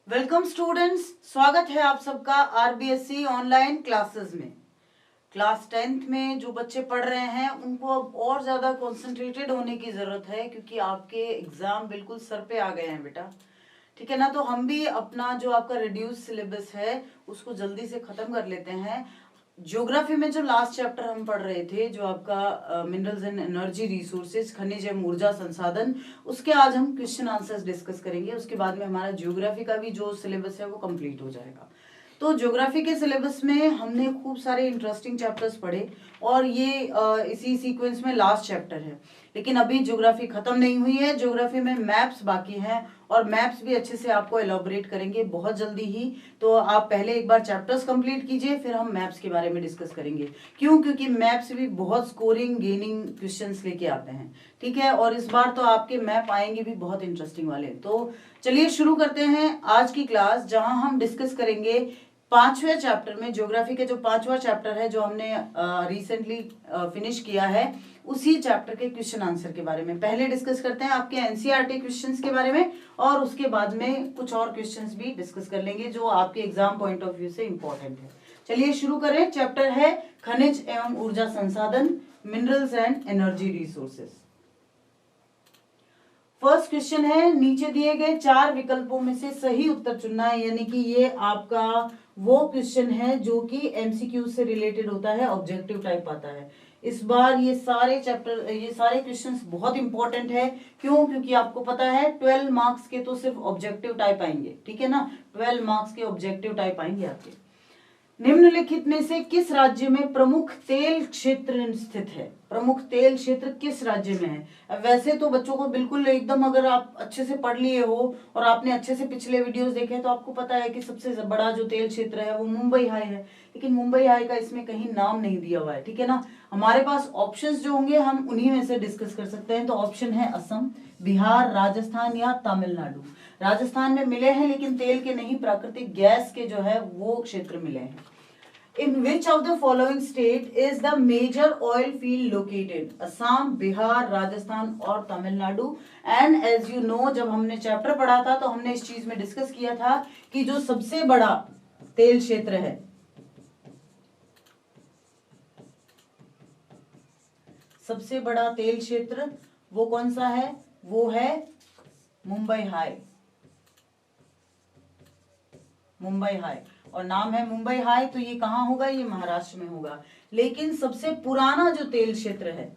Welcome students, स्वागत है आप सबका आरबीएससी ऑनलाइन क्लासेस में। क्लास 10th में जो बच्चे पढ़ रहे हैं उनको अब और ज़्यादा कंसंट्रेटेड होने की ज़रूरत है क्योंकि आपके एग्ज़ाम बिल्कुल सर पे आ गए हैं बेटा। ठीक है ना। तो हम भी अपना जो आपका रिड्यूस सिलेबस है उसको जल्दी से ख़त्म कर लेते हैं। ज्योग्राफी में जो लास्ट चैप्टर हम पढ़ रहे थे जो आपका मिनरल्स एंड एनर्जी रिसोर्सेज, खनिज एवं ऊर्जा संसाधन, उसके आज हम क्वेश्चन आंसर्स डिस्कस करेंगे। उसके बाद में हमारा ज्योग्राफी का भी जो सिलेबस है वो कंप्लीट हो जाएगा। तो ज्योग्राफी के सिलेबस में हमने खूब सारे इंटरेस्टिंग चैप्टर्स पढ़े और ये इसी सीक्वेंस में लास्ट चैप्टर है। लेकिन अभी ज्योग्राफी खत्म नहीं हुई है, ज्योग्राफी में मैप्स बाकी हैं और मैप्स भी अच्छे से आपको एलॉबरेट करेंगे बहुत जल्दी ही। तो आप पहले एक बार चैप्टर्स कंप्लीट कीजिए, फिर हम मैप्स के बारे में डिस्कस करेंगे। क्यों? क्योंकि मैप्स भी बहुत स्कोरिंग गेनिंग क्वेश्चंस लेके आते हैं। ठीक है, और इस बार तो आपके मैप आएंगे भी बहुत इंटरेस्टिंग वाले। तो चलिए शुरू करते हैं आज की क्लास, जहां हम डिस्कस करेंगे 5वें चैप्टर में। ज्योग्राफी के जो 5वां चैप्टर है जो हमने रिसेंटली फिनिश किया है, उसी चैप्टर के क्वेश्चन आंसर के बारे में पहले डिस्कस करते हैं, आपके एनसीईआरटी क्वेश्चंस के बारे में, और उसके बाद में कुछ और क्वेश्चंस भी डिस्कस कर लेंगे जो आपके एग्जाम पॉइंट ऑफ व्यू से इंपॉर्टेंट है। चलिए शुरू करें। चैप्टर है खनिज एवं ऊर्जा संसाधन, minerals and energy resources. First question है, नीचे दिए गए 4 विकल्पों में से सही उत्तर चुनना है। यानी कि ये आपका वो क्वेश्चन है जो कि एमसीक्यू से रिलेटेड होता है, ऑब्जेक्टिव टाइप आता है। इस बार ये सारे क्वेश्चंस बहुत इंपॉर्टेंट है। क्यों? क्योंकि आपको पता है 12 मार्क्स के तो सिर्फ ऑब्जेक्टिव टाइप आएंगे। ठीक है ना, 12 मार्क्स के ऑब्जेक्टिव टाइप आएंगे आपके। निम्नलिखित में से किस राज्य में प्रमुख तेल क्षेत्र स्थित है? प्रमुख तेल क्षेत्र किस राज्य में है? वैसे तो बच्चों को बिल्कुल एकदम, अगर आप अच्छे से पढ़ लिए हो और आपने अच्छे से पिछले वीडियोस देखे तो आपको पता है कि सबसे बड़ा जो तेल क्षेत्र है वो मुंबई हाई है। लेकिन मुंबई हाई का इसमें कहीं नाम नहीं दिया हुआ है। ठीक है ना, हमारे पास ऑप्शंस जो होंगे हम उन्हीं में से डिस्कस कर सकते हैं। तो ऑप्शन है असम, बिहार, राजस्थान या तमिलनाडु। राजस्थान में मिले हैं लेकिन तेल के नहीं, प्राकृतिक गैस के जो है वो क्षेत्र मिले हैं। In which of the following state is the major oil field located? Assam, Bihar, Rajasthan और Tamil Nadu. And as you know, जब हमने चैप्टर पढ़ा था तो हमने इस चीज में डिस्कस किया था कि जो सबसे बड़ा तेल क्षेत्र है, सबसे बड़ा तेल क्षेत्र वो कौन सा है? वो है मुंबई हाई। मुंबई हाई, और नाम है मुंबई हाई। तो ये कहाँ होगा? ये महाराष्ट्र में होगा। लेकिन सबसे पुराना जो तेल क्षेत्र है,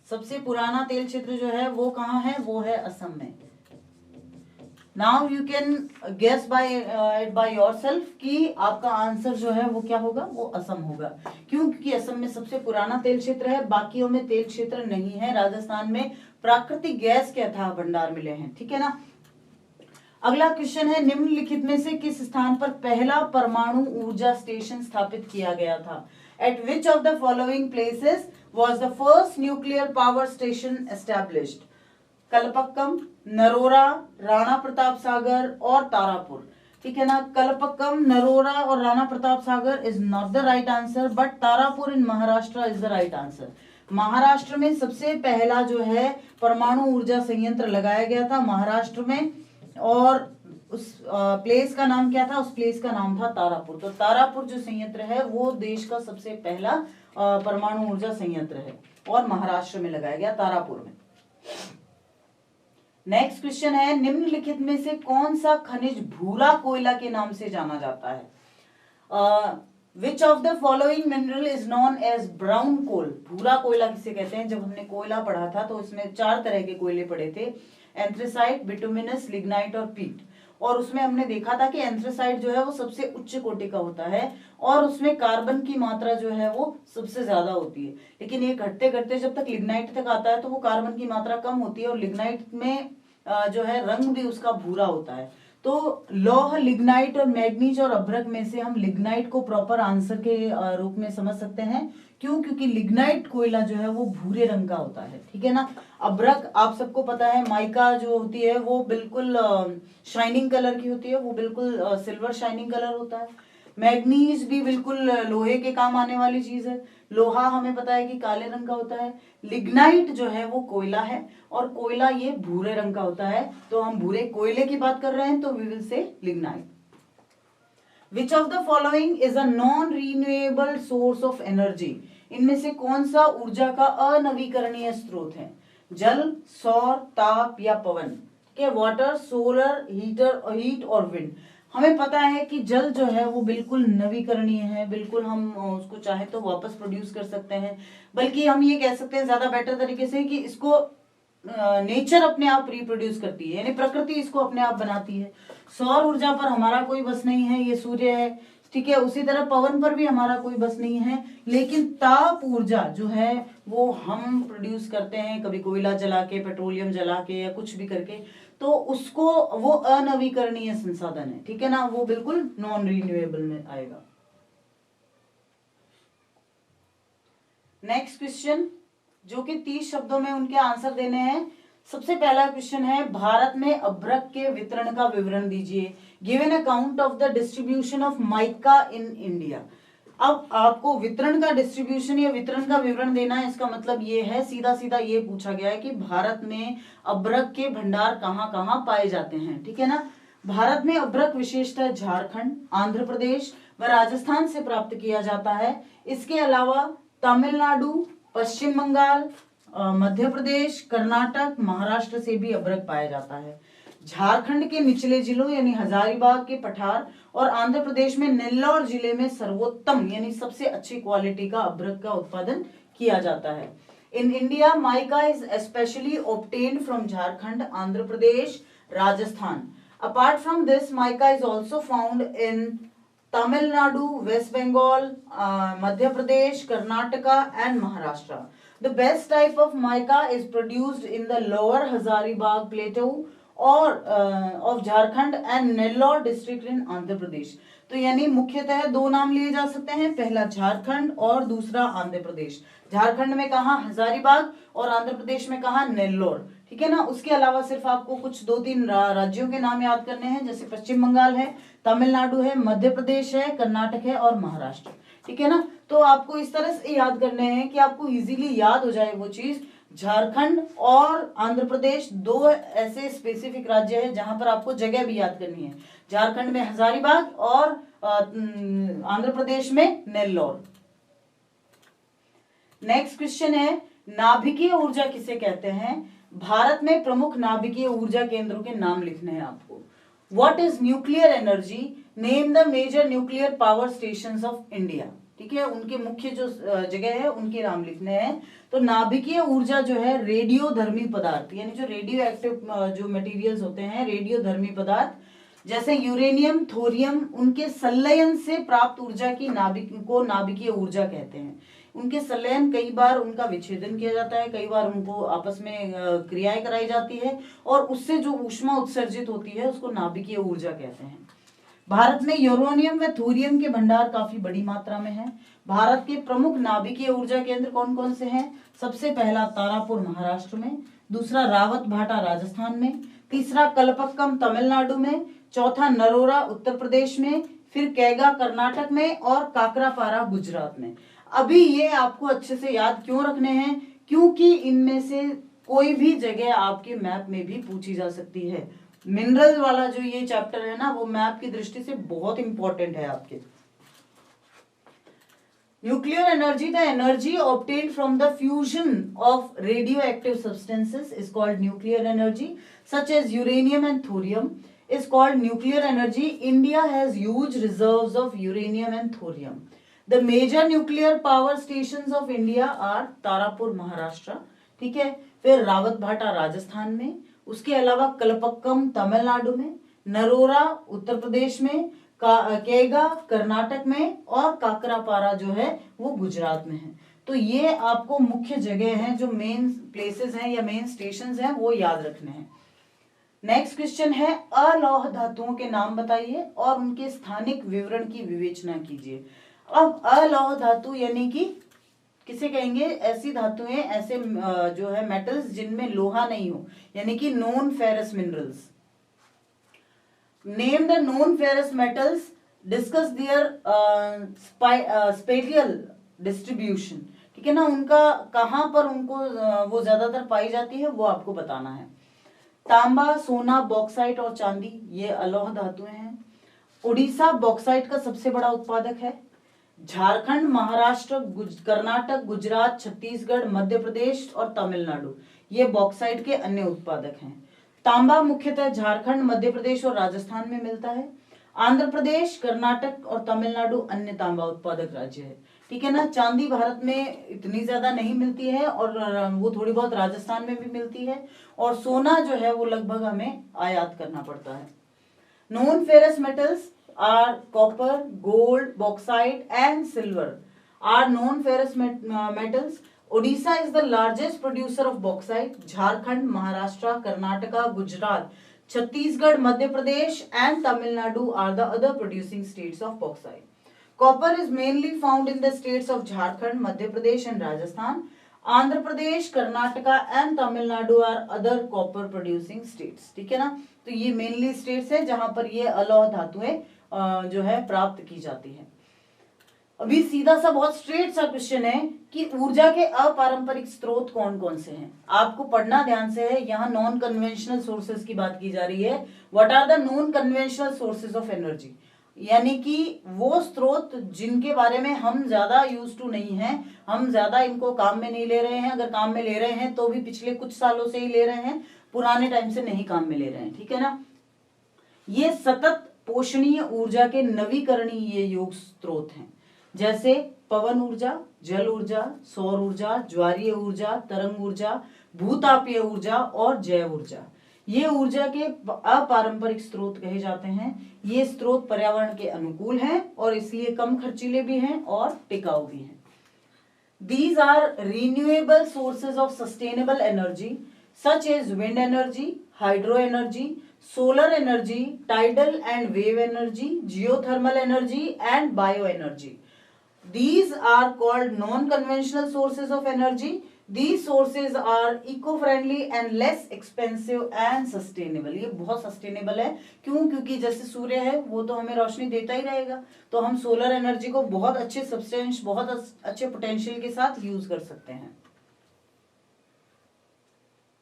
सबसे पुराना तेल क्षेत्र जो है वो कहाँ है? वो है असम में। Now you can guess by yourself कि आपका आंसर जो है वो क्या होगा? वो असम होगा। क्यों? क्योंकि असम में सबसे पुराना तेल क्षेत्र है, बाकियों में तेल क्षेत्र नहीं है। राजस्थान में प्राकृतिक गैस के अथाह भंडार मिले हैं। ठीक है ना। अगला क्वेश्चन है, निम्नलिखित में से किस स्थान पर पहला परमाणु ऊर्जा स्टेशन स्थापित किया गया था? At which of the following places was the first nuclear power station established? Kalpakkam, Narora, Rana Pratap Sagar और तारापुर। ठीक है ना। कलपक्कम, नरोरा और Rana Pratap Sagar is not the right answer, but Tarapur in Maharashtra is the right answer. Maharashtra में सबसे पहला जो है परमाणु ऊर्जा संयंत्र लगाया गया था महाराष्ट्र में, और उस प्लेस का नाम क्या था? उस प्लेस का नाम था तारापुर। तो तारापुर जो संयंत्र है वो देश का सबसे पहला परमाणु ऊर्जा संयंत्र है और महाराष्ट्र में लगाया गया, तारापुर में। नेक्स्ट क्वेश्चन है, निम्नलिखित में से कौन सा खनिज भूरा कोयला के नाम से जाना जाता है? Which of the following mineral is known as brown coal? भूरा कोयला किसे कहते हैं? जब हमने कोयला पढ़ा था तो इसमें 4 तरह के कोयले पढ़े थे, एंथ्रेसाइट, बिटुमिनस, लिग्नाइट और पीट। और उसमें हमने देखा था कि एंथ्रेसाइट जो है वो सबसे उच्च कोटि का होता है और उसमें कार्बन की मात्रा जो है वो सबसे ज्यादा होती है। लेकिन ये घटते घटते जब तक लिग्नाइट तक आता है तो वो कार्बन की मात्रा कम होती है और लिग्नाइट में जो है रंग भी उसका भूरा होता है। तो लौह, लिग्नाइट और मैग्नीज और अभ्रक में से हम लिग्नाइट को प्रॉपर आंसर के रूप में समझ सकते हैं। क्यों? क्योंकि लिग्नाइट कोयला जो है वो भूरे रंग का होता है। ठीक है ना। अभ्रक आप सबको पता है, माइका जो होती है वो बिल्कुल शाइनिंग कलर की होती है, वो बिल्कुल सिल्वर शाइनिंग कलर होता है। मैग्नीज भी बिल्कुल लोहे के काम आने वाली चीज है। लोहा हमें पता है कि काले रंग का होता है। लिग्नाइट जो है वो कोयला है, और कोयला ये भूरे रंग का होता है। तो हम भूरे कोयले की बात कर रहे हैं तो we will say lignite. Which of the following is a non renewable source of energy? इनमें से कौन सा ऊर्जा का अनवीकरणीय स्रोत है? जल, सौर, ताप या पवन? ठीक है, वाटर, सोलर, हीट और विंड। हमें पता है कि जल जो है वो बिल्कुल नवीकरणीय है, बिल्कुल हम उसको चाहे तो वापस प्रोड्यूस कर सकते हैं। बल्कि हम ये कह सकते हैं ज्यादा बेटर तरीके से कि इसको नेचर अपने आप रिप्रोड्यूस करती है, यानी प्रकृति इसको अपने आप बनाती है। सौर ऊर्जा पर हमारा कोई बस नहीं है, ये सूर्य है। ठीक है, उसी तरह पवन पर भी हमारा कोई बस नहीं है। लेकिन ताप ऊर्जा जो है वो हम प्रोड्यूस करते हैं, कभी कोयला जला के, पेट्रोलियम जला के या कुछ भी करके। तो उसको वो अनवीकरणीय संसाधन है, ठीक है ना, वो बिल्कुल नॉन रिन्यूएबल में आएगा। नेक्स्ट क्वेश्चन, जो कि 30 शब्दों में उनके आंसर देने हैं। सबसे पहला क्वेश्चन है, भारत में अभ्रक के वितरण का विवरण दीजिए। Give an account of the distribution of mica in India. अब आपको वितरण का डिस्ट्रीब्यूशन या वितरण का विवरण देना है, इसका मतलब ये है, सीधा सीधा ये पूछा गया है कि भारत में अभ्रक के भंडार कहाँ कहाँ पाए जाते हैं। ठीक है ना, भारत में अभ्रक विशेषतः झारखंड, आंध्र प्रदेश व राजस्थान से प्राप्त किया जाता है। इसके अलावा तमिलनाडु, पश्चिम बंगाल, मध्य प्रदेश, कर्नाटक, महाराष्ट्र से भी अभ्रक पाया जाता है। झारखंड के निचले जिलों यानी हजारीबाग के पठार और आंध्र प्रदेश में नेल्लौर जिले में सर्वोत्तम यानी सबसे अच्छी क्वालिटी का अभ्रक का उत्पादन किया जाता है। In India mica is specially obtained from Jharkhand, Andhra Pradesh, Rajasthan. Apart from this mica is also found in Tamil Nadu, west Bengal, Madhya Pradesh, Karnataka and Maharashtra. The best type of mica is produced in the lower Hazaribagh plateau or of Jharkhand and Nellore district in Andhra Pradesh। तो यानी मुख्यतः दो नाम लिए जा सकते हैं, पहला झारखंड और दूसरा आंध्र प्रदेश। झारखंड में कहा हजारीबाग और आंध्र प्रदेश में कहा नेल्लोर। ठीक है ना, उसके अलावा सिर्फ आपको कुछ 2-3 राज्यों के नाम याद करने हैं, जैसे पश्चिम बंगाल है, तमिलनाडु है, मध्य प्रदेश है, कर्नाटक है और महाराष्ट्र। ठीक है ना, तो आपको इस तरह से याद करने हैं कि आपको इजीली याद हो जाए वो चीज। झारखंड और आंध्र प्रदेश दो ऐसे स्पेसिफिक राज्य है जहां पर आपको जगह भी याद करनी है। झारखंड में हजारीबाग और आंध्र प्रदेश में नेल्लौर। नेक्स्ट क्वेश्चन है, नाभिकीय ऊर्जा किसे कहते हैं? भारत में प्रमुख नाभिकीय ऊर्जा केंद्रों के नाम लिखने हैं आपको। What is nuclear energy? Name the major nuclear power stations of India. ठीक है, उनके मुख्य जो जगह है उनके नाम लिखने हैं। तो नाभिकीय ऊर्जा जो है रेडियोधर्मी पदार्थ, यानी जो रेडियो एक्टिव जो मटेरियल्स होते हैं, रेडियोधर्मी पदार्थ जैसे यूरेनियम, थोरियम, उनके संलयन से प्राप्त ऊर्जा की नाभिकीय ऊर्जा कहते हैं। उनके संलयन, कई बार उनका विच्छेदन किया जाता है, कई बार उनको आपस में क्रियाएं कराई जाती है और उससे जो ऊष्मा उत्सर्जित होती है उसको नाभिकीय ऊर्जा कहते हैं। भारत में यूरेनियम व थोरियम के भंडार काफी बड़ी मात्रा में है। भारत के प्रमुख नाभिकीय ऊर्जा केंद्र कौन कौन से हैं? सबसे पहला तारापुर महाराष्ट्र में, दूसरा रावत भाटा राजस्थान में, तीसरा कलपक्कम तमिलनाडु में, चौथा नरोरा उत्तर प्रदेश में, फिर कैगा कर्नाटक में और काकरापारा गुजरात में। अभी ये आपको अच्छे से याद क्यों रखने हैं? क्योंकि इनमें से कोई भी जगह आपके मैप में भी पूछी जा सकती है। मिनरल्स वाला जो ये चैप्टर है ना, वो मैप की दृष्टि से बहुत इंपॉर्टेंट है आपके। Nuclear energy, the energy obtained from the fusion of radioactive substances is called nuclear energy, such as uranium and thorium is called nuclear energy. India has huge reserves of uranium and thorium. The major nuclear power stations of India are Tarapur Maharashtra, ठीक है, फिर रावत भाटा राजस्थान में, उसके अलावा कलपक्कम तमिलनाडु में, नरोरा उत्तर प्रदेश में, केगा कर्नाटक में और काकरापारा जो है वो गुजरात में है। तो ये आपको मुख्य जगह हैं, जो मेन प्लेसेस हैं या मेन स्टेशंस हैं, वो याद रखने हैं। नेक्स्ट क्वेश्चन है, अलौह धातुओं के नाम बताइए और उनके स्थानिक विवरण की विवेचना कीजिए। अब अलौह धातु यानी कि किसे कहेंगे? ऐसी धातुएं, ऐसे जो है मेटल्स जिनमें लोहा नहीं हो, यानी कि non ferrous minerals. Name the non ferrous metals discuss their spatial distribution, ठीक है ना, उनका कहाँ पर उनको वो ज्यादातर पाई जाती है वो आपको बताना है। तांबा, सोना, बॉक्साइट और चांदी ये अलौह धातुएं हैं। उड़ीसा बॉक्साइट का सबसे बड़ा उत्पादक है। झारखंड, महाराष्ट्र, कर्नाटक, गुजरात, छत्तीसगढ़, मध्य प्रदेश और तमिलनाडु ये बॉक्साइट के अन्य उत्पादक हैं। तांबा मुख्यतः झारखंड, मध्य प्रदेश और राजस्थान में मिलता है। आंध्र प्रदेश, कर्नाटक और तमिलनाडु अन्य तांबा उत्पादक राज्य है, ठीक है ना। चांदी भारत में इतनी ज्यादा नहीं मिलती है और वो थोड़ी बहुत राजस्थान में भी मिलती है, और सोना जो है वो लगभग हमें आयात करना पड़ता है। Non ferrous metals are copper, gold, bauxite and silver are non-ferrous metals. Odisha is the largest producer of bauxite. Jharkhand, Maharashtra, Karnataka, Gujarat, Chhattisgarh, Madhya Pradesh and Tamil Nadu are the other producing states of bauxite. Copper is mainly found in the states of Jharkhand, Madhya Pradesh and Rajasthan. Andhra Pradesh, Karnataka and Tamil Nadu are other copper producing states, ठीक है ना। तो ये mainly states है जहां पर ये अलौह धातुएं जो है प्राप्त की जाती है। अभी सीधा सा बहुत स्ट्रेट सा क्वेश्चन है कि ऊर्जा के अपारंपरिक स्रोत कौन कौन से हैं। आपको पढ़ना ध्यान से है, यहाँ नॉन कन्वेंशनल सोर्सेज की बात की जा रही है। What are the non conventional sources of energy, यानी कि वो स्रोत जिनके बारे में हम ज्यादा यूज टू नहीं हैं, हम ज्यादा इनको काम में नहीं ले रहे हैं, अगर काम में ले रहे हैं तो भी पिछले कुछ सालों से ही ले रहे हैं, पुराने टाइम से नहीं काम में ले रहे हैं, ठीक है ना। ये सतत पोषणीय ऊर्जा के नवीकरणीय योग स्रोत हैं, जैसे पवन ऊर्जा, जल ऊर्जा, सौर ऊर्जा, ज्वारीय ऊर्जा, तरंग ऊर्जा, भूतापीय ऊर्जा और जैव ऊर्जा। ये ऊर्जा के अपारंपरिक स्रोत कहे जाते हैं। ये स्रोत पर्यावरण के अनुकूल हैं और इसलिए कम खर्चीले भी हैं और टिकाऊ भी हैं। These are renewable sources of sustainable energy such as wind energy, hydro energy, solar energy, tidal and wave energy, geothermal energy and bioenergy. These are called non-conventional sources of energy. These sources are eco-friendly and less expensive and sustainable. ये बहुत sustainable है, क्यों? क्योंकि जैसे सूर्य है वो तो हमें रोशनी देता ही रहेगा, तो हम सोलर एनर्जी को बहुत अच्छे सब्सटेंस, बहुत अच्छे पोटेंशियल के साथ यूज कर सकते हैं।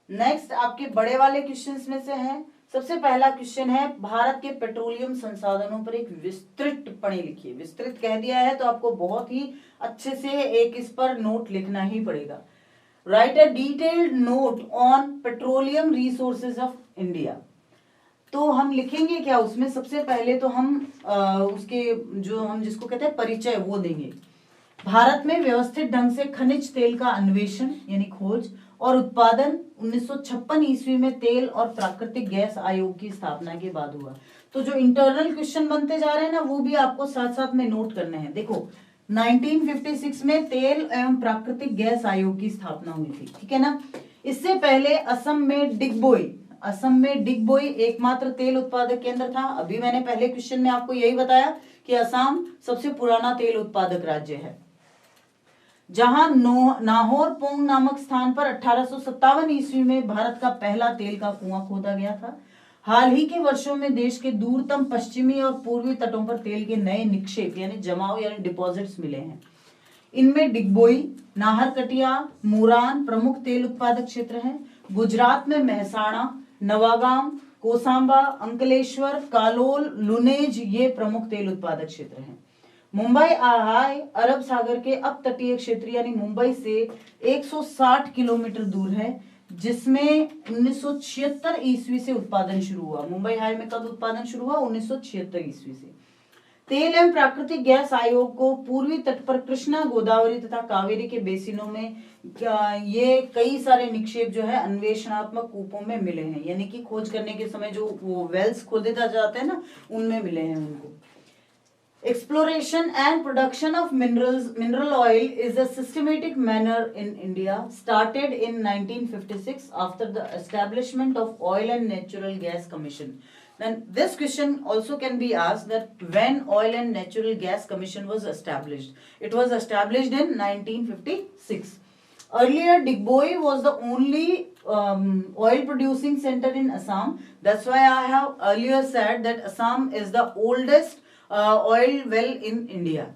नेक्स्ट आपके बड़े वाले क्वेश्चंस में से है, सबसे पहला क्वेश्चन है, भारत के पेट्रोलियम संसाधनों पर एक विस्तृत टिप्पणी लिखिए। विस्तृत कह दिया है तो आपको बहुत ही अच्छे से एक इस पर नोट लिखना ही पड़ेगा। Right a detailed note on petroleum resources of India. तो हम लिखेंगे क्या उसमें, सबसे पहले तो हम उसके जो हम जिसको कहते हैं परिचय वो देंगे। भारत में व्यवस्थित ढंग से खनिज तेल का अन्वेषण यानी खोज और उत्पादन 1956 ईस्वी में तेल और प्राकृतिक गैस आयोग की स्थापना के बाद हुआ। तो जो इंटरनल क्वेश्चन बनते जा रहे हैं ना वो भी आपको साथ साथ में नोट करने हैं। देखो 1956 में तेल एवं प्राकृतिक गैस आयोग की स्थापना हुई थी, ठीक है ना। इससे पहले असम में डिगबोई एकमात्र तेल उत्पादक केंद्र था। अभी मैंने पहले क्वेश्चन में आपको यही बताया कि असम सबसे पुराना तेल उत्पादक राज्य है, जहां नाहौर पोंग नामक स्थान पर 1857 ईस्वी में भारत का पहला तेल का कुआं खोदा गया था। हाल ही के वर्षों में देश के दूरतम पश्चिमी और पूर्वी तटों पर तेल के नए निक्षेप यानी जमाव यानी डिपॉजिट्स मिले हैं। इनमें डिगबोई, नाहरकटिया, मोरान प्रमुख तेल उत्पादक क्षेत्र हैं। गुजरात में महसाणा, नवागाम, कोसांबा, अंकलेश्वर, कालोल, लुनेज ये प्रमुख तेल उत्पादक क्षेत्र हैं। मुंबई हाई अरब सागर के अप तटीय क्षेत्र यानी मुंबई से 160 किलोमीटर दूर है, जिसमें 1976 ईस्वी से उत्पादन शुरू हुआ। मुंबई हाई में कब उत्पादन शुरू हुआ? 1976 ईस्वी से। तेल एवं प्राकृतिक गैस आयोग को पूर्वी तट पर कृष्णा, गोदावरी तथा कावेरी के बेसिनों में ये कई सारे निक्षेप जो है अन्वेषणात्मक कूपों में मिले हैं, यानी कि खोज करने के समय जो वो वेल्स खोदे जाते हैं ना उनमें मिले हैं उनको। Exploration and production of mineral oil is a systematic manner in India, started in 1956 after the establishment of Oil and Natural Gas Commission. Then this question also can be asked that when Oil and Natural Gas Commission was established. It was established in 1956. Earlier, Digboi was the only oil producing center in Assam. That's why I have earlier said that Assam is the oldest oil well in India.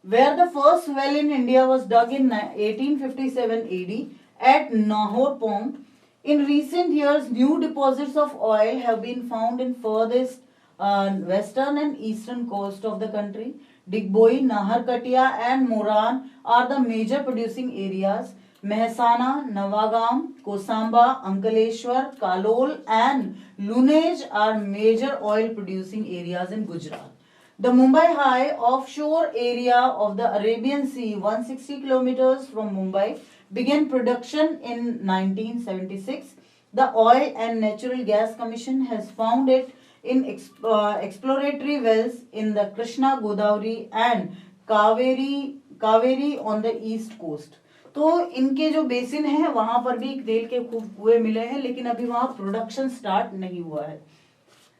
Where the first well in India was dug in 1857 AD at Nahor Pond. In recent years, new deposits of oil have been found in furthest western and eastern coast of the country. Digboi, Naharkatia and Moran are the major producing areas. Mehsana, Navagam, Kosamba, Ankaleshwar, Kalol and Lunaj are major oil producing areas in Gujarat. The Mumbai High offshore area of the Arabian Sea, 160 kilometers from Mumbai, began production in 1976. The Oil and Natural Gas Commission has found it in exploratory wells in the Krishna, Godavari and Kaveri on the east coast. तो इनके जो basin है वहां पर भी तेल के खूब कुएं मिले हैं, लेकिन अभी वहां प्रोडक्शन स्टार्ट नहीं हुआ है।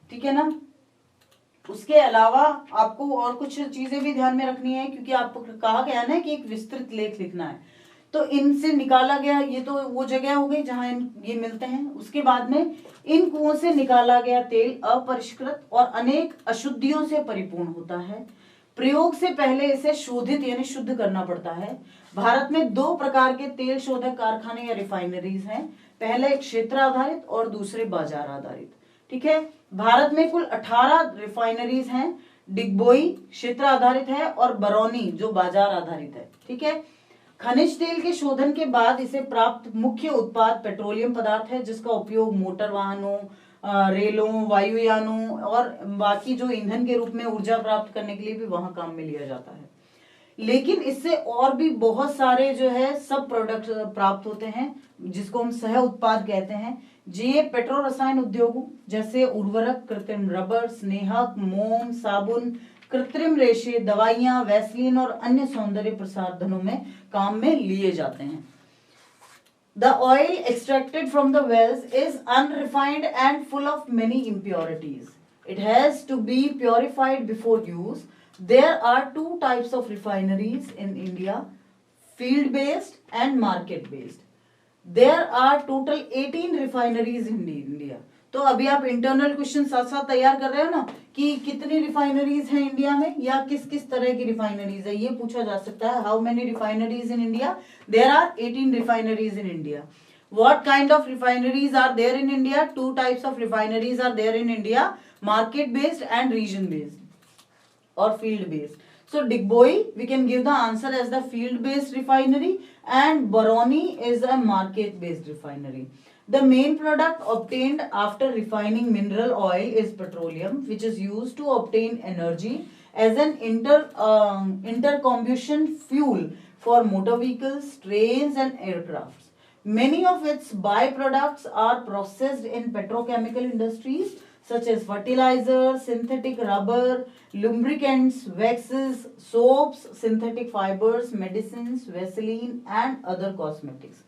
ठीक है ना। उसके अलावा आपको और कुछ चीजें भी ध्यान में रखनी है, क्योंकि आपको कहा गया ना कि एक विस्तृत लेख लिखना है। तो इनसे निकाला गया, ये तो वो जगह हो गई जहां ये मिलते हैं। उसके बाद में इन कुओं से निकाला गया तेल अपरिष्कृत और अनेक अशुद्धियों से परिपूर्ण होता है। प्रयोग से पहले इसे शोधित यानी शुद्ध करना पड़ता है। भारत में दो प्रकार के तेल शोधक कारखाने या रिफाइनरीज हैं, पहले क्षेत्र आधारित और दूसरे बाजार आधारित। ठीक है। भारत में कुल 18 रिफाइनरीज हैं। डिगबोई क्षेत्र आधारित है और बरौनी जो बाजार आधारित है। ठीक है। खनिज तेल के शोधन के बाद इसे प्राप्त मुख्य उत्पाद पेट्रोलियम पदार्थ है, जिसका उपयोग मोटर वाहनों, रेलों, वायुयानों और बाकी जो ईंधन के रूप में ऊर्जा प्राप्त करने के लिए भी वहां काम में लिया जाता है। लेकिन इससे और भी बहुत सारे जो है सब प्रोडक्ट प्राप्त होते हैं, जिसको हम सह उत्पाद कहते हैं। ये पेट्रो रसायन उद्योगों जैसे उर्वरक, कृत्रिम रबर, स्नेहक, मोम, साबुन, कृत्रिम रेशे, दवाइयां, वैसलीन और अन्य सौंदर्य प्रसाधनों में काम में लिए जाते हैं। The oil extracted from the wells is unrefined and full of many impurities. It has to be purified before use. There are two types of refineries in India, field-based and market-based. There are total 18 refineries in India. तो अभी आप internal question साथ साथ तैयार कर रहे हो ना कि कितनी रिफाइनरीज हैं इंडिया में या किस किस तरह की रिफाइनरीज है, ये पूछा जा सकता है। How many refineries in India? There are 18 refineries in India. What kind of refineries are there in India? Two types of refineries are there in India, market based and region based or field based. So Digboi, we can give the answer as the field based refinery, and Barauni is a market based refinery. The main product obtained after refining mineral oil is petroleum, which is used to obtain energy as an intercombustion fuel for motor vehicles, trains and aircrafts. Many of its byproducts are processed in petrochemical industries such as fertilizers, synthetic rubber, lubricants, waxes, soaps, synthetic fibers, medicines, vaseline and other cosmetics.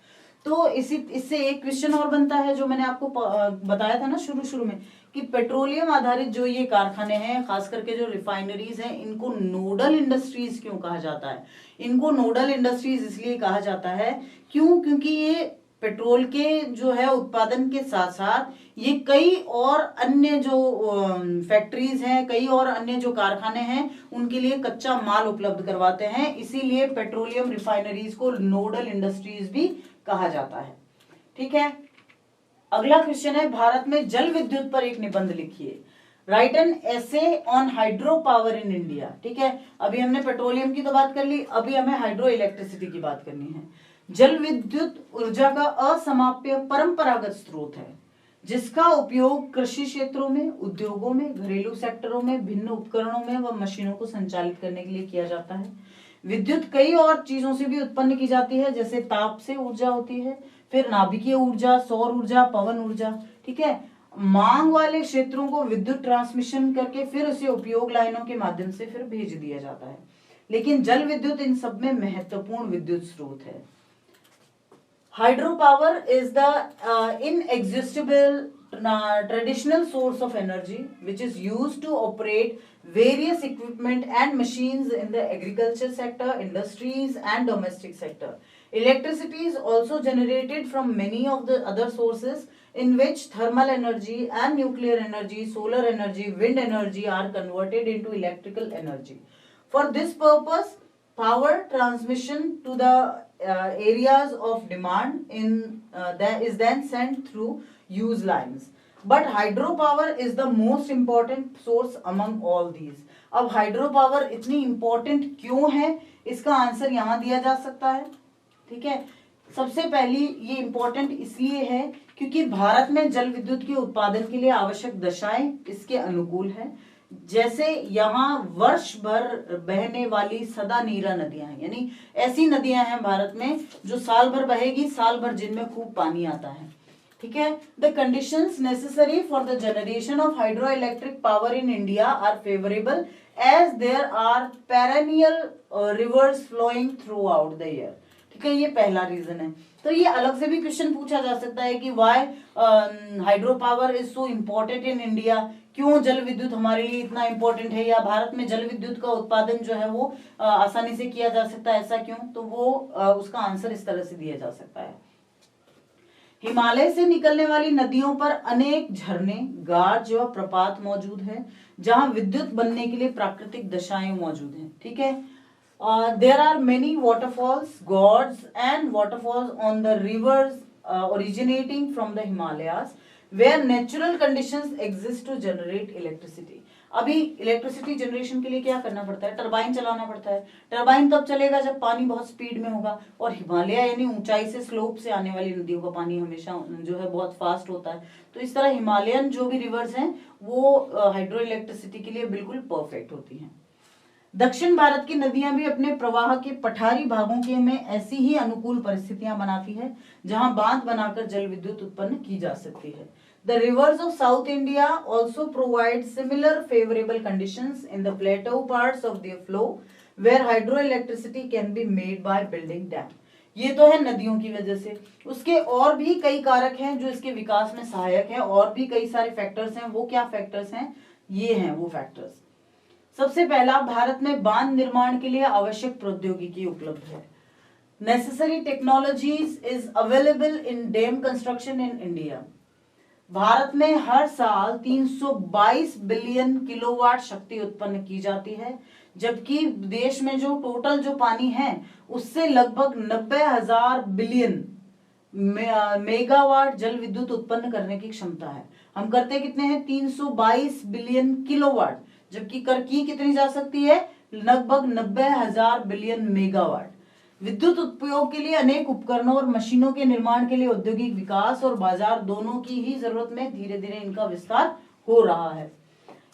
तो इससे एक question और बनता है जो मैंने आपको बताया था ना शुरू में कि पेट्रोलियम आधारित जो ये कारखाने हैं, खास करके जो रिफाइनरीज हैं, इनको नोडल इंडस्ट्रीज क्यों कहा जाता है? इनको नोडल इंडस्ट्रीज इसलिए कहा जाता है क्योंकि ये पेट्रोल के जो है उत्पादन के साथ साथ ये कई और अन्य जो फैक्ट्रीज हैं, कई और अन्य जो कारखाने हैं, उनके लिए कच्चा माल उपलब्ध करवाते हैं। इसीलिए पेट्रोलियम रिफाइनरीज को नोडल इंडस्ट्रीज भी कहा जाता है। ठीक है। अगला क्वेश्चन है, भारत में जल विद्युत पर एक निबंध लिखिए। Right an essay on hydro power in India. ठीक है। अभी हमने पेट्रोलियम की तो बात कर ली, अभी हमें हाइड्रो इलेक्ट्रिसिटी की बात करनी है। जल विद्युत ऊर्जा का असमाप्य परंपरागत स्रोत है, जिसका उपयोग कृषि क्षेत्रों में, उद्योगों में, घरेलू सेक्टरों में, भिन्न उपकरणों में व मशीनों को संचालित करने के लिए किया जाता है। विद्युत कई और चीजों से भी उत्पन्न की जाती है, जैसे ताप से ऊर्जा होती है, फिर नाभिकीय ऊर्जा, सौर ऊर्जा, पवन ऊर्जा। ठीक है। मांग वाले क्षेत्रों को विद्युत ट्रांसमिशन करके फिर उसे उपयोग लाइनों के माध्यम से फिर भेज दिया जाता है। लेकिन जल विद्युत इन सब में महत्वपूर्ण विद्युत स्रोत है। Hydropower is the inexhaustible traditional source of energy which is used to operate various equipment and machines in the agriculture sector, industries and domestic sector. Electricity is also generated from many of the other sources in which thermal energy and nuclear energy, solar energy, wind energy are converted into electrical energy. For this purpose, power transmission to the areas of demand that is then sent through use lines. But hydropower is the most important source among all these. अब hydro power इतनी important क्यों है, इसका answer यहां दिया जा सकता है. ठीक है, सबसे पहली ये इंपॉर्टेंट इसलिए है क्योंकि भारत में जल विद्युत के उत्पादन के लिए आवश्यक दशाएं इसके अनुकूल है. जैसे यहाँ वर्ष भर बहने वाली सदा नीरा नदियां हैं, यानी ऐसी नदियां हैं भारत में जो साल भर बहेगी, साल भर जिनमें खूब पानी आता है. ठीक है, the conditions necessary for the generation of hydro electric power in India are favourable as there are perennial rivers flowing throughout the year. ठीक है, ये पहला रीजन है. तो ये अलग से भी क्वेश्चन पूछा जा सकता है कि why hydro power is so important in India, क्यों जल विद्युत हमारे लिए इतना इम्पोर्टेंट है, या भारत में जल विद्युत का उत्पादन जो है वो आसानी से किया जा सकता है, ऐसा क्यों. तो वो उसका आंसर इस तरह से दिया जा सकता है. हिमालय से निकलने वाली नदियों पर अनेक झरने, गार्ज व प्रपात मौजूद है जहां विद्युत बनने के लिए प्राकृतिक दशाएं मौजूद हैं. ठीक है, there are many waterfalls, gorges and waterfalls on the rivers originating from the Himalayas where natural conditions exist to generate electricity. अभी इलेक्ट्रिसिटी जनरेशन के लिए क्या करना पड़ता है, टरबाइन चलाना पड़ता है. टरबाइन तब चलेगा जब पानी बहुत स्पीड में होगा, और हिमालय यानी ऊंचाई से स्लोप से आने वाली नदियों का पानी हमेशा जो है बहुत फास्ट होता है. तो इस तरह हिमालयन जो भी रिवर्स हैं वो हाइड्रो इलेक्ट्रिसिटी के लिए बिल्कुल परफेक्ट होती हैं. दक्षिण भारत की नदियां भी अपने प्रवाह के पठारी भागों के में ऐसी ही अनुकूल परिस्थितियां बनाती है जहां बांध बनाकर जल विद्युत उत्पन्न की जा सकती है. The rivers of South India also provide similar favorable conditions in the plateau parts of their flow where hydroelectricity can be made by building dam. ये तो है नदियों की वजह से. उसके और भी कई कारक हैं जो इसके विकास में सहायक हैं, और भी कई सारे फैक्टर्स हैं. वो क्या फैक्टर्स हैं, ये हैं वो फैक्टर्स. सबसे पहला, भारत में बांध निर्माण के लिए आवश्यक प्रौद्योगिकी उपलब्ध है. Necessary technologies is available in dam construction in India. Bharat में हर साल 322 बिलियन किलोवाट शक्ति उत्पन्न की जाती है, जबकि देश में जो टोटल जो पानी है उससे लगभग 90,000 बिलियन मेगावाट जल विद्युत उत्पन्न करने की क्षमता है. हम करते कितने हैं, 322 बिलियन किलोवाट, जबकि कर की कितनी जा सकती है, लगभग 90,000 बिलियन मेगावाट. विद्युत उपयोग के लिए अनेक उपकरणों और मशीनों के निर्माण के लिए औद्योगिक विकास और बाजार दोनों की ही जरूरत में धीरे धीरे इनका विस्तार हो रहा है.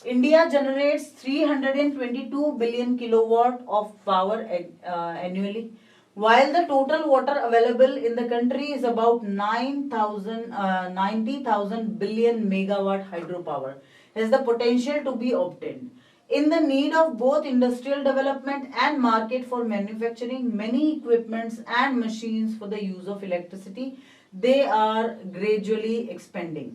India generates 322 billion kilowatt of power annually, while the total water available in the country is about 90,000 billion megawatt hydropower has the potential to be obtained. In the need of both industrial development and market for manufacturing many equipments and machines for the use of electricity, they are gradually expanding.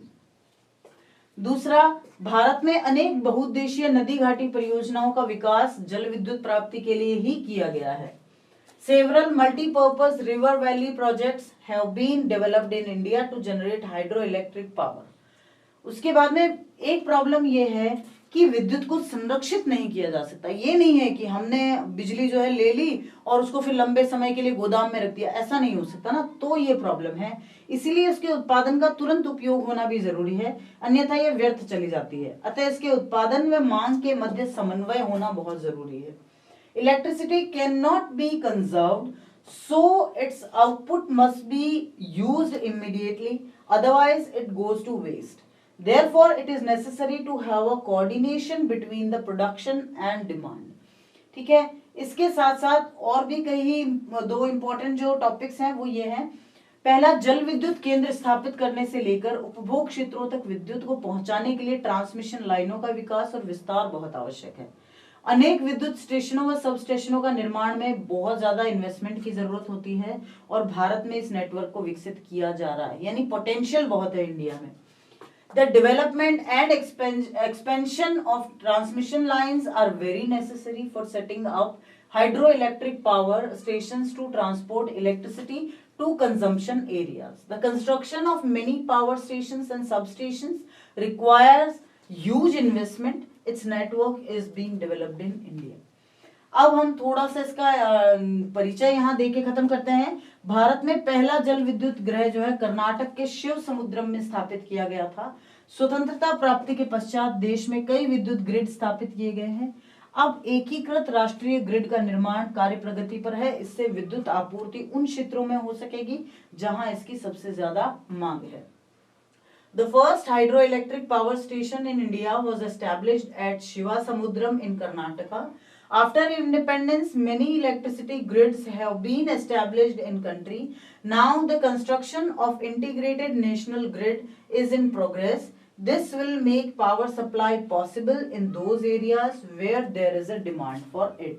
दूसरा, भारत में अनेक बहुउद्देशीय नदी घाटी परियोजनाओं का विकास जल विद्युत प्राप्ति के लिए ही किया गया है. Several multi-purpose river valley projects have been developed in India to generate hydroelectric power. उसके बाद में एक प्रॉब्लम ये है कि विद्युत को संरक्षित नहीं किया जा सकता. ये नहीं है कि हमने बिजली जो है ले ली और उसको फिर लंबे समय के लिए गोदाम में रख दिया, ऐसा नहीं हो सकता ना. तो ये प्रॉब्लम है, इसीलिए इसके उत्पादन का तुरंत उपयोग होना भी जरूरी है, अन्यथा ये व्यर्थ चली जाती है. अतः इसके उत्पादन व मांग के मध्य समन्वय होना बहुत जरूरी है. Electricity can not be conserved, so its output must be used immediately, otherwise it goes to waste. Therefore, it is necessary to have a coordination between the production and demand. ठीक है, इसके साथ साथ और भी कई दो इंपॉर्टेंट जो टॉपिक्स हैं वो ये हैं. पहला, जल विद्युत केंद्र स्थापित करने से लेकर उपभोग क्षेत्रों तक विद्युत को पहुंचाने के लिए ट्रांसमिशन लाइनों का विकास और विस्तार बहुत आवश्यक है. अनेक विद्युत स्टेशनों व सब स्टेशनों का निर्माण में बहुत ज्यादा इन्वेस्टमेंट की जरूरत होती है और भारत में इस नेटवर्क को विकसित किया जा रहा है, यानी पोटेंशियल बहुत है इंडिया में. The development and expansion of transmission lines are very necessary for setting up hydroelectric power stations to transport electricity to consumption areas. The construction of many power stations and substations requires huge investment. Its network is being developed in India. अब हम थोड़ा सा इसका परिचय यहाँ देके खत्म करते हैं। भारत में पहला जल विद्युत गृह जो है कर्नाटक के शिव समुद्रम में स्थापित किया गया था। स्वतंत्रता प्राप्ति के पश्चात देश में कई विद्युत ग्रिड स्थापित किए गए हैं। अब एकीकृत राष्ट्रीय ग्रिड का निर्माण कार्य प्रगति पर है। इससे विद्युत आपूर्ति उन क्षेत्रों में हो सकेगी जहां इसकी सबसे ज्यादा मांग है। The first hydroelectric power station in India was established at Shivasamudram in Karnataka. After independence, many electricity grids have been established in country. Now the construction of integrated national grid is in progress. This will make power supply possible in those areas where there is a demand for it.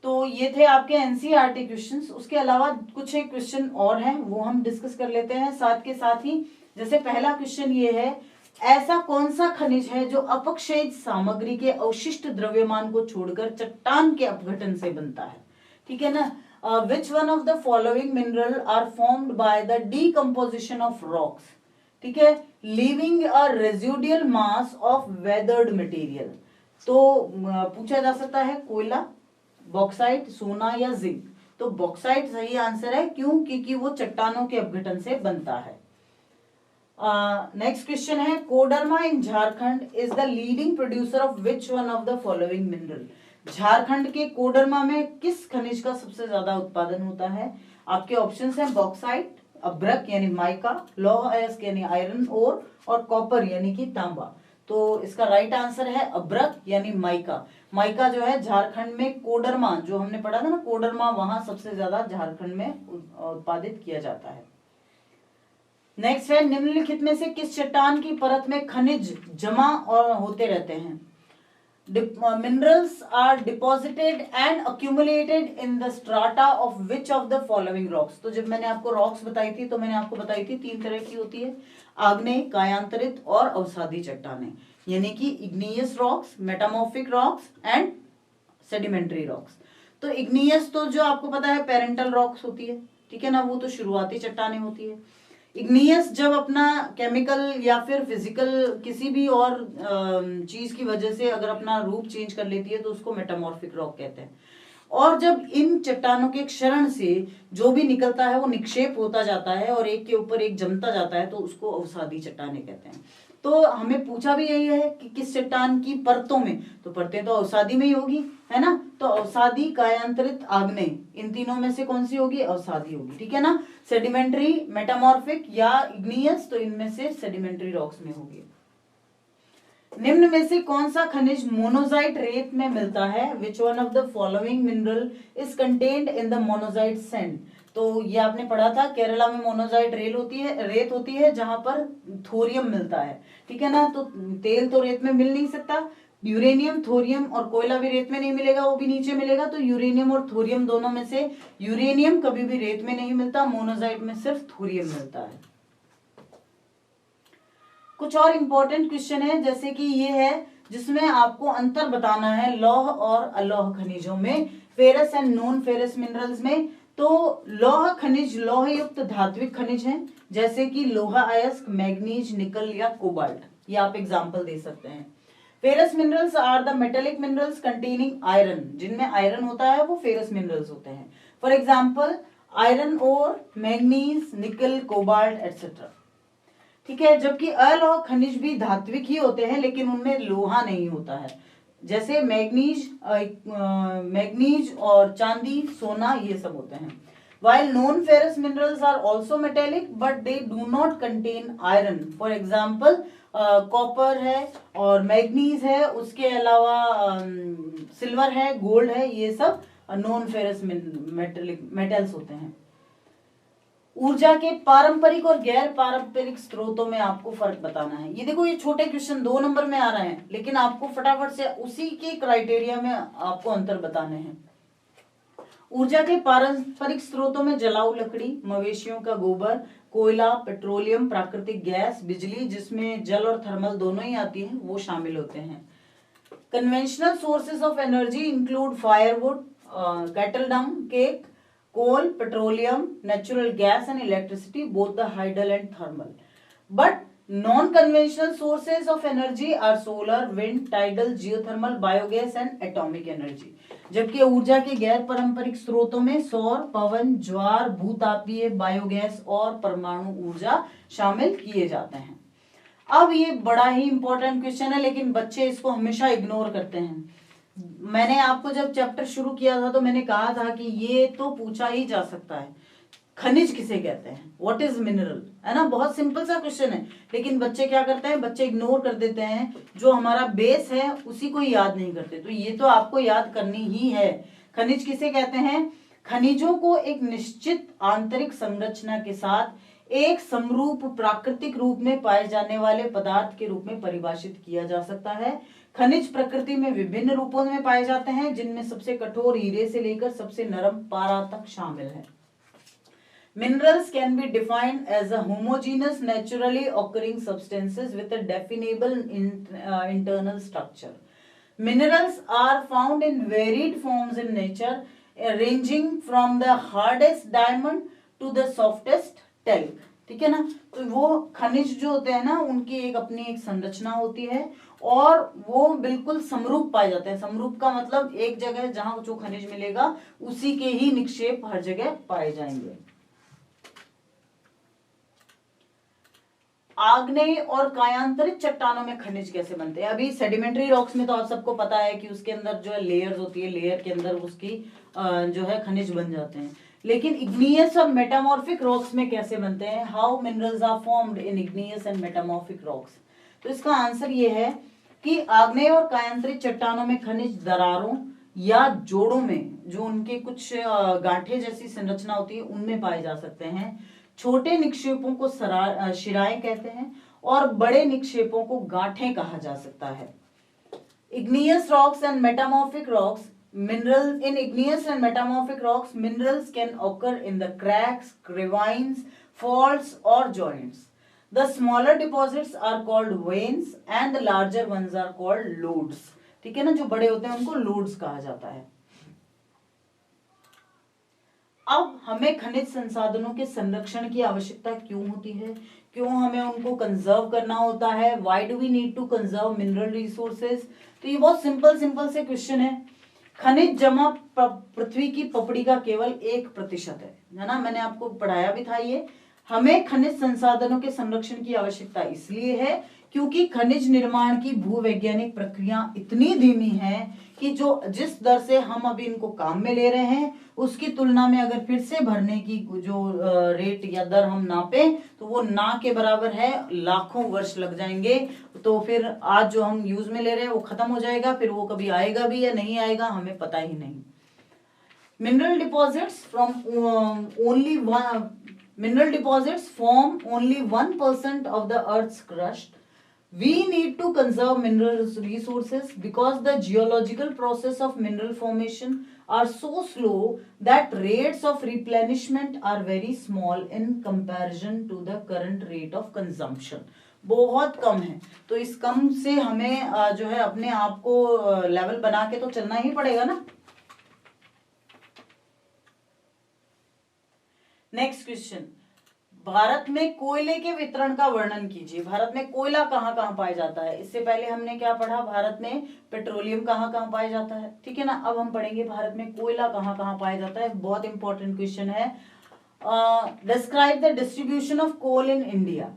तो ये थे आपके NCERT questions. उसके अलावा कुछ एक question और हैं, वो हम डिस्कस कर लेते हैं साथ के साथ ही। जैसे पहला क्वेश्चन ये है, ऐसा कौन सा खनिज है जो अपक्षयित सामग्री के अवशिष्ट द्रव्यमान को छोड़कर चट्टान के अपघटन से बनता है? ठीक है ना। Which one of the following mineral are formed by the decomposition of rocks? ठीक है, leaving a residual mass of weathered material. तो पूछा जा सकता है कोयला, बॉक्साइट, सोना या जिंक। तो बॉक्साइट सही आंसर है, क्यों? क्योंकि वो चट्टानों के अपघटन से बनता है। नेक्स्ट क्वेश्चन है, Koderma in Jharkhand is the leading producer of which one of the following mineral? Jharkhand के कोडरमा में किस खनिज का सबसे ज्यादा उत्पादन होता है? आपके ऑप्शंस हैं बॉक्साइट, अभ्रक यानी माइका, लौह अयस्क यानी आयरन ओर, और कॉपर यानी कि तांबा। तो इसका राइट आंसर है अभ्रक यानी माइका। माइका जो है झारखंड में कोडरमा, जो हमने पढ़ा था ना कोडरमा, वहां सबसे ज्यादा झारखंड में उत्पादित किया जाता है। नेक्स्ट है, निम्नलिखित में से किस चट्टान की परत में खनिज जमा और होते रहते हैं? Minerals are deposited and accumulated in the strata of which of the following rocks? तो जब मैंने आपको रॉक्स बताई थी तो मैंने आपको बताई थी 3 तरह की होती है, आग्नेय, कायांतरित और अवसादी चट्टानें, यानी कि igneous rocks, metamorphic rocks and sedimentary rocks. तो इग्नियस तो जो आपको पता है पेरेंटल रॉक्स होती है, ठीक है ना, वो तो शुरुआती चट्टानें होती है। इग्नियस जब अपना केमिकल या फिर फिजिकल किसी भी और चीज की वजह से अगर अपना रूप चेंज कर लेती है तो उसको मेटामॉर्फिक रॉक कहते हैं। और जब इन चट्टानों के क्षरण से जो भी निकलता है वो निक्षेप होता जाता है और एक के ऊपर एक जमता जाता है तो उसको अवसादी चट्टानें कहते हैं। तो हमें पूछा भी यही है कि किस चट्टान की परतों में, तो परतें तो अवसादी में ही होगी, है ना। तो अवसादी, कायांतरित, आग्नेय, इन तीनों में से कौन सी होगी? अवसादी होगी, ठीक है ना। सेडिमेंट्री, मेटामॉर्फिक या इग्नियस, तो इनमें से सेडिमेंट्री रॉक्स में होगी। निम्न में से कौन सा खनिज मोनोजाइट रेत में मिलता है? विच one of the following mineral is contained in the monazite sand? तो ये आपने पढ़ा था, केरला में मोनोजाइट रेत होती है जहां पर थोरियम मिलता है, ठीक है ना। तो तेल तो रेत में मिल नहीं सकता, यूरेनियम, थोरियम और कोयला भी रेत में नहीं मिलेगा, वो भी नीचे मिलेगा। तो यूरेनियम और थोरियम दोनों में से यूरेनियम कभी भी रेत में नहीं मिलता, मोनोजाइट में सिर्फ थोरियम मिलता है। कुछ और इंपॉर्टेंट क्वेश्चन है, जैसे कि ये है जिसमें आपको अंतर बताना है लौह और अलोह खनिजों में, ferrous and non ferrous minerals में। तो लौह खनिज लौह युक्त धात्विक खनिज हैं, जैसे कि लोहा अयस्क, मैग्नीज, निकल या कोबाल्ट, ये आप एग्जांपल दे सकते हैं। Ferrous minerals are the metallic minerals containing iron, जिनमें आयरन होता है वो फेरस मिनरल्स होते हैं। For example iron ore, manganese, nickel, cobalt etcetera, ठीक है। जबकि अलोह खनिज भी धात्विक ही होते हैं लेकिन उनमें लोहा नहीं होता है, जैसे मैग्नीज और चांदी, सोना, ये सब होते हैं। While non ferrous minerals are also metallic, but they do not contain iron. For example, copper है और मैग्नीज है, उसके अलावा सिल्वर है, गोल्ड है, ये सब नॉन फेरस मेटल्स होते हैं। ऊर्जा के पारंपरिक और गैर पारंपरिक स्रोतों में आपको फर्क बताना है। ये देखो, ये छोटे क्वेश्चन 2 नंबर में आ रहे हैं, लेकिन आपको फटाफट से उसी के क्राइटेरिया में आपको अंतर बताने हैं। ऊर्जा के पारंपरिक स्रोतों में जलाऊ लकड़ी, मवेशियों का गोबर, कोयला, पेट्रोलियम, प्राकृतिक गैस, बिजली जिसमें जल और थर्मल दोनों ही आती है, वो शामिल होते हैं। Conventional sources of energy include firewood, cattle Dang, cake, coal, petroleum, natural gas and electricity, both the hydel and thermal. But non-conventional sources of energy are solar, wind, tidal, geothermal, biogas and atomic energy. जबकि ऊर्जा के गैर पारंपरिक स्रोतों में सौर, पवन, ज्वार, भूतापीय, biogas और परमाणु ऊर्जा शामिल किए जाते हैं। अब ये बड़ा ही इंपॉर्टेंट क्वेश्चन है, लेकिन बच्चे इसको हमेशा इग्नोर करते हैं। मैंने आपको जब चैप्टर शुरू किया था तो मैंने कहा था कि ये तो पूछा ही जा सकता है, खनिज किसे कहते हैं, व्हाट इज मिनरल, है ना। बहुत सिंपल सा क्वेश्चन है, लेकिन बच्चे क्या करते हैं, बच्चे इग्नोर कर देते हैं। जो हमारा बेस है उसी को याद नहीं करते, तो ये तो आपको याद करनी ही है। खनिज किसे कहते हैं? खनिजों को एक निश्चित आंतरिक संरचना के साथ एक समरूप प्राकृतिक रूप में पाए जाने वाले पदार्थ के रूप में परिभाषित किया जा सकता है। खनिज प्रकृति में विभिन्न रूपों में पाए जाते हैं, जिनमें सबसे कठोर हीरे से लेकर सबसे नरम पारा तक शामिल है। Minerals can be defined as a homogeneous, naturally occurring substances with a definable internal structure. Minerals are found in varied forms in nature, ranging from the hardest diamond to the softest talc. ठीक है ना। तो वो खनिज जो होते हैं ना, उनकी एक अपनी एक संरचना होती है और वो बिल्कुल समरूप पाए जाते हैं। समरूप का मतलब एक जगह जहां जो खनिज मिलेगा उसी के ही निक्षेप हर जगह पाए जाएंगे। आग्नेय और कायांतरित चट्टानों में खनिज कैसे बनते हैं? अभी सेडिमेंट्री रॉक्स में तो आप सबको पता है कि उसके अंदर जो है लेयर्स होती है, लेयर के अंदर उसकी जो है खनिज बन जाते हैं। लेकिन इग्नियस और मेटामॉर्फिक रॉक्स में कैसे बनते हैं? How minerals are formed in igneous and metamorphic rocks. तो इसका आंसर ये है कि आग्नेय और कायांतरित चट्टानों में खनिज दरारों या जोड़ों में, जो उनके कुछ गांठे जैसी संरचना होती है, उनमें पाए जा सकते हैं। छोटे निक्षेपों को शिराएं कहते हैं और बड़े निक्षेपों को गांठें कहा जा सकता है। Igneous rocks and metamorphic rocks, minerals in igneous and metamorphic rocks, minerals can occur in the cracks, ravines, faults or joints. The smaller deposits are called veins and the larger ones are called lodes. ठीक है ना, जो बड़े होते हैं उनको lodes कहा जाता है। अब हमें खनिज संसाधनों के संरक्षण की आवश्यकता क्यों होती है? क्यों हमें उनको कंजर्व करना होता है? Why do we need to conserve mineral resources? तो ये बहुत सिंपल से क्वेश्चन है। खनिज जमा पृथ्वी की पपड़ी का केवल 1% है ना। मैंने आपको पढ़ाया भी था ये। हमें खनिज संसाधनों के संरक्षण की आवश्यकता इसलिए है क्योंकि खनिज निर्माण की भूवैज्ञानिक प्रक्रिया इतनी धीमी है कि जिस दर से हम अभी इनको काम में ले रहे हैं उसकी तुलना में अगर फिर से भरने की जो रेट या दर हम नापें तो वो ना के बराबर है, लाखों वर्ष लग जाएंगे। तो फिर आज जो हम यूज में ले रहे हैं वो खत्म हो जाएगा, फिर वो कभी आएगा भी या नहीं आएगा हमें पता ही नहीं। Mineral deposits form only 1% of the earth's crust. We need to conserve mineral resources because the geological process of mineral formation are so slow that rates of replenishment are very small in comparison to the current rate of consumption. बहुत कम है, तो इस कम से हमें जो है अपने आप को लेवल बना के तो चलना ही पड़ेगा ना। नेक्स्ट क्वेश्चन, भारत में कोयले के वितरण का वर्णन कीजिए। भारत में कोयला कहाँ कहाँ पाया जाता है? इससे पहले हमने क्या पढ़ा, भारत में पेट्रोलियम कहाँ कहाँ पाया जाता है। ठीक है ना। अब हम पढ़ेंगे भारत में कोयला कहाँ कहाँ पाया जाता है। बहुत इंपॉर्टेंट क्वेश्चन है। Describe the distribution of coal in India.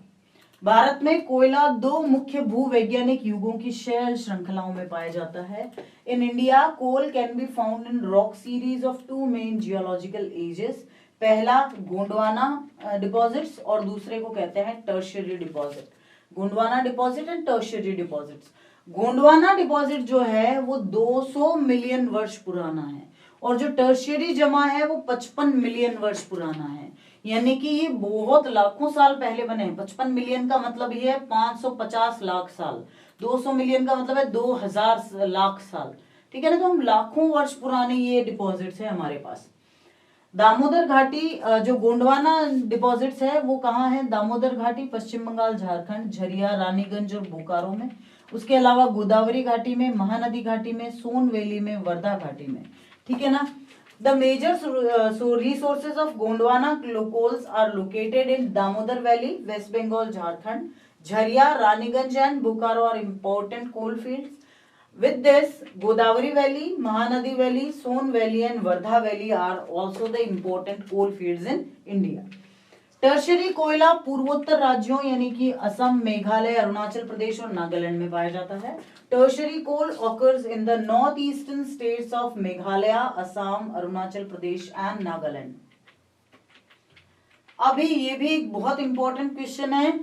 Bharat में कोयला 2 मुख्य भूवैज्ञानिक युगों की शैल श्रृंखलाओं में पाया जाता है। In India coal can be found in rock series of 2 main geological ages. पहला गोंडवाना डिपॉजिट्स और दूसरे को कहते हैं tertiary deposit. Gondwana deposit and tertiary deposits. Gondwana deposit जो है वो 200 मिलियन वर्ष पुराना है और जो टर्शियरी जमा है वो 55 मिलियन वर्ष पुराना है। यानी कि ये बहुत लाखों साल पहले बने हैं। 55 मिलियन का मतलब ये है 550 लाख साल। 200 मिलियन का मतलब है 2000 लाख साल। ठीक है ना। तो हम लाखों वर्ष पुराने ये डिपॉजिट्स है हमारे पास। दामोदर घाटी जो गोंडवाना डिपॉजिट्स है वो कहाँ है? दामोदर घाटी पश्चिम बंगाल, झारखंड, झरिया, रानीगंज और बोकारो में। उसके अलावा गोदावरी घाटी में, महानदी घाटी में, सोन वैली में, वर्धा घाटी में। ठीक है ना। The major resources of Gondwana coals are located in Damodar Valley, West Bengal, Jharkhand. Jharia, Raniganj and Bokaro are important coal fields. With this, Godavari Valley, Mahanadi Valley, Son Valley and Wardha Valley are also the important coal fields in India. Tertiary कोयला पूर्वोत्तर राज्यों यानी कि असम, मेघालय, अरुणाचल प्रदेश और नागालैंड में पाया जाता है. Tertiary coal occurs in the north eastern states of Meghalaya, Assam, Arunachal Pradesh and Nagaland. अभी ये भी एक बहुत इंपॉर्टेंट क्वेश्चन है.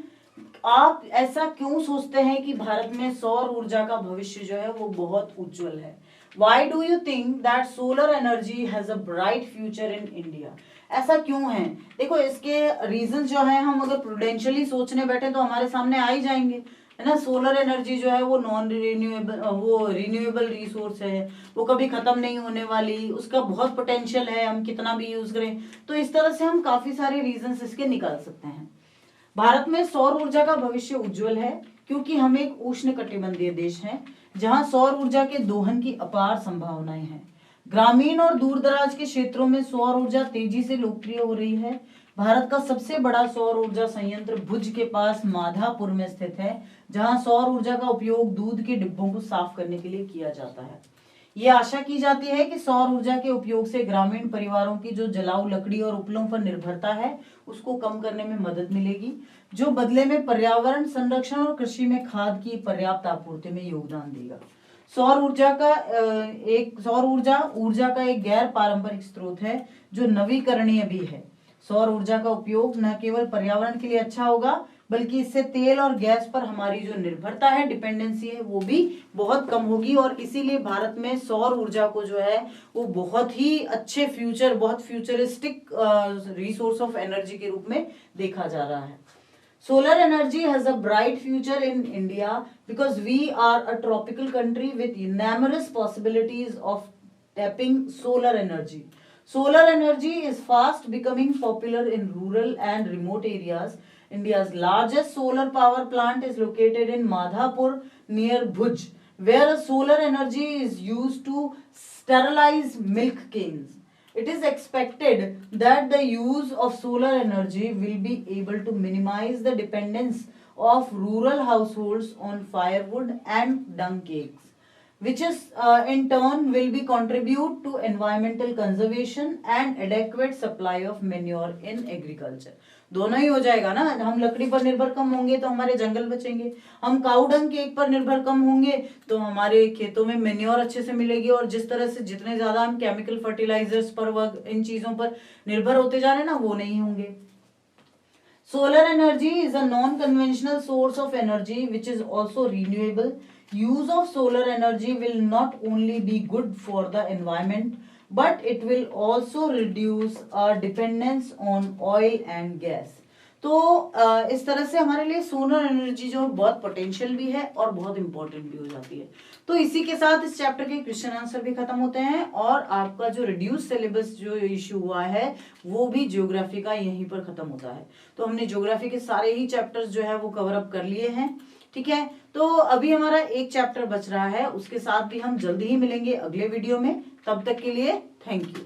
आप ऐसा क्यों सोचते हैं कि भारत में सौर ऊर्जा का भविष्य जो है वो बहुत उज्जवल है? Why do you think that solar energy has a bright future in India? ऐसा क्यों है? देखो इसके रीजन जो है, हम अगर प्रूडेंशियली सोचने बैठे तो हमारे सामने आ ही जाएंगे, है ना. सोलर एनर्जी जो है वो रिन्यूएबल रिसोर्स है, वो कभी खत्म नहीं होने वाली, उसका बहुत पोटेंशियल है, हम कितना भी यूज करें. तो इस तरह से हम काफी सारे रीजंस इसके निकाल सकते हैं. भारत में सौर ऊर्जा का भविष्य उज्जवल है क्योंकि हम एक उष्णकटिबंधीय देश हैं जहां सौर ऊर्जा के दोहन की अपार संभावनाएं हैं. ग्रामीण और दूरदराज के क्षेत्रों में सौर ऊर्जा तेजी से लोकप्रिय हो रही है. भारत का सबसे बड़ा सौर ऊर्जा संयंत्र भुज के पास माधापुर में स्थित है, जहां सौर ऊर्जा का उपयोग दूध के डिब्बों को साफ करने के लिए किया जाता है. ये आशा की जाती है कि सौर ऊर्जा के उपयोग से ग्रामीण परिवारों की जो जलाऊ लकड़ी और उपलों पर निर्भरता है उसको कम करने में मदद मिलेगी, जो बदले में पर्यावरण संरक्षण और कृषि में खाद की पर्याप्त आपूर्ति में योगदान देगा. सौर ऊर्जा का एक गैर पारंपरिक स्रोत है जो नवीकरणीय भी है. सौर ऊर्जा का उपयोग न केवल पर्यावरण के लिए अच्छा होगा बल्कि इससे तेल और गैस पर हमारी जो निर्भरता है, डिपेंडेंसी है, वो भी बहुत कम होगी. और इसीलिए भारत में सौर ऊर्जा को जो है वो बहुत ही अच्छे बहुत फ्यूचरिस्टिक रिसोर्स ऑफ एनर्जी के रूप में देखा जा रहा है. Solar energy has a bright future in India because we are a tropical country with numerous possibilities of tapping solar energy. Solar energy is fast becoming popular in rural and remote areas. India's largest solar power plant is located in Madhapur near Bhuj, where solar energy is used to sterilize milk canes. It is expected that the use of solar energy will be able to minimize the dependence of rural households on firewood and dung cakes, which is in turn will be contribute to environmental conservation and adequate supply of manure in agriculture. दोनों ही हो जाएगा ना. हम लकड़ी पर निर्भर कम होंगे तो हमारे जंगल बचेंगे, हम काऊ डंग केक पर निर्भर कम होंगे तो हमारे खेतों में मेन्योर अच्छे से मिलेगी. और जिस तरह से जितने ज्यादा हम केमिकल फर्टिलाइजर्स पर इन चीजों पर निर्भर होते जा रहे हैं ना, वो नहीं होंगे. Solar energy is a non conventional source of energy which is also renewable. Use of solar energy will not only be good for the environment but it will also reduce our dependence on oil and gas. तो इस तरह से हमारे लिए solar energy जो बहुत potential भी है और बहुत इंपॉर्टेंट भी हो जाती है. तो इसी के साथ इस चैप्टर के क्वेश्चन आंसर भी खत्म होते हैं और आपका जो रिड्यूस सिलेबस जो इशू हुआ है वो भी ज्योग्राफी का यहीं पर खत्म होता है. तो हमने ज्योग्राफी के सारे ही चैप्टर्स जो है वो कवर अप कर लिए हैं. ठीक है, तो अभी हमारा एक चैप्टर बच रहा है, उसके साथ भी हम जल्दी ही मिलेंगे अगले वीडियो में. तब तक के लिए थैंक यू.